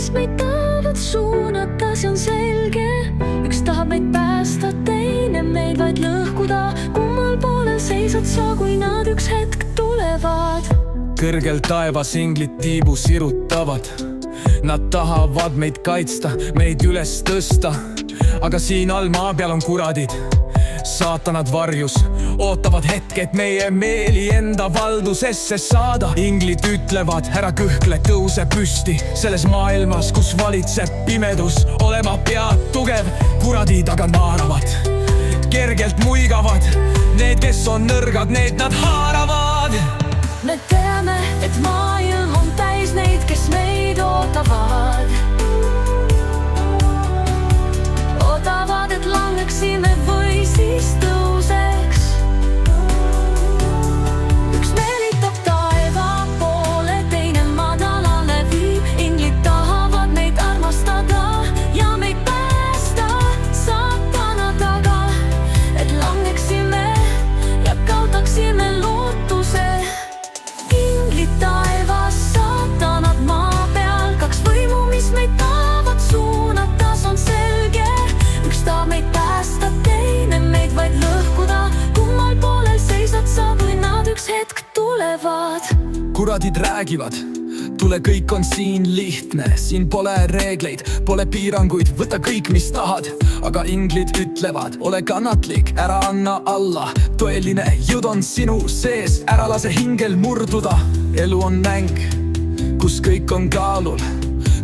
mis meid tahavad suunata, see on selge. Üks tahab meid päästa, teine meid vaid lõhkuda. Kummal poolel seisad sa, kui nad üks hetk tulevad? Kõrgel taevas inglid tiibu sirutavad. Nad tahavad meid kaitsta, meid üles tõsta. Aga siin all maa peal on kuradid, saatanad varjus, ootavad hetke, et meie meeli enda valdusesse saada. Inglid ütlevad, ära kõhkle, tõuse püsti. Selles maailmas, kus valitseb pimedus, olema pead tugev. Kuradid aga naaravad, kergelt muigavad. Need, kes on nõrgad, need nad haaravad. Me teame, et maailm on täis neid, kes meid ootavad. Ootavad, et langeksime või siis tõuseks. Üks meelitab taeva poole, teine madalale viib. Inglid tahavad meid armastada ja meid päästa saatana taga, et langeksime ja kaotaksime lootuse. Inglid taevas, saatanad maa peal, kaks võimu, mis meid tahavad suunata, see on selge. Üks tahab meid päästa, teine meid vaid lõhkuda. Kummal poolel seisad sa, kui nad üks hetk tulevad? Kuradid räägivad, tule, kõik on siin lihtne. Siin pole reegleid, pole piiranguid, võta kõik, mis tahad. Aga inglid ütlevad, ole kannatlik, ära anna alla. Tõeline jõud on sinu sees, ära lase hingel murduda. Elu on mäng, kus kõik on kaalul.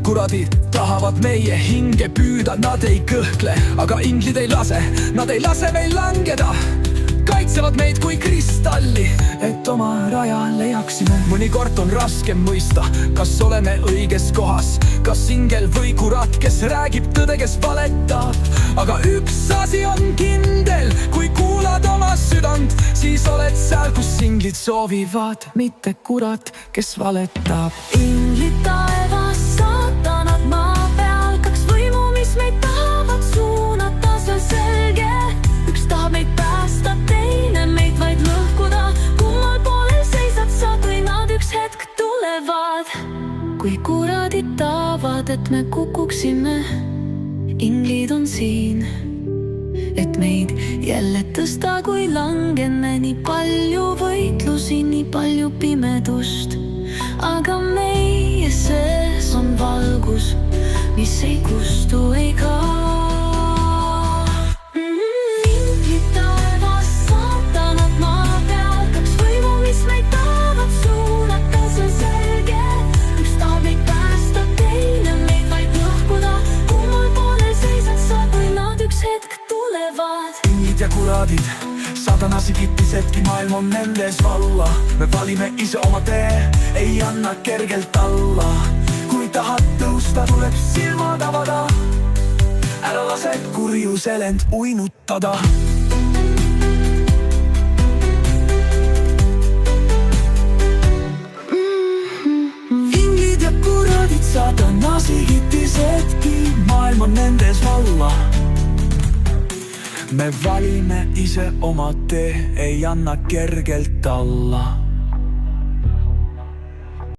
Kuradid tahavad meie hinge püüda, nad ei kõhkle. Aga inglid ei lase, nad ei lase meil langeda. Kaitsevad meid kui kristalli, et oma raja leiaksime. Mõnikord on raske mõista, kas oleme õiges kohas. Kas ingel või kurat, kes räägib tõde, kes valetab. Aga üks asi on kindel, kui kuulad oma südant, siis oled seal, kus inglid soovivad, mitte kurat, kes valetab. Inglid taevas, saatanad maa peal, kaks võimu, mis meid tahavad suunata, see on selge. Üks tahab meid päästa, teine meid vaid lõhkuda. Kummal poolel seisad sa, kui nad üks hetk tulevad? Kui kuradid tahavad, et me kukuksime, inglid on siin, et meid jälle tõsta, kui langeme. Nii palju võitlusi, nii palju pimedust, aga meie sees on valgus, mis ei kustu, ei kao. Inglid taevas, saatanad maa peal, kaks võimu, mis meid tahavad suunata, see on selge. Üks tahab meid päästa, teine meid vaid lõhkuda. Kummal poolel seisad sa, kui nad üks hetk tulevad? Inglid ja kuradid, saatanasi kittisedki, maailm on nendes valla. Me valime ise oma tee, ei anna kergelt alla. Kui tahad tõusta, tuleb silmad avada. Ära lase kurjusel end uinutada. Inglid ja kuradid, saatanasi kittisedki, maailm on nendes valla. Me valime ise oma tee, ei anna kergelt alla.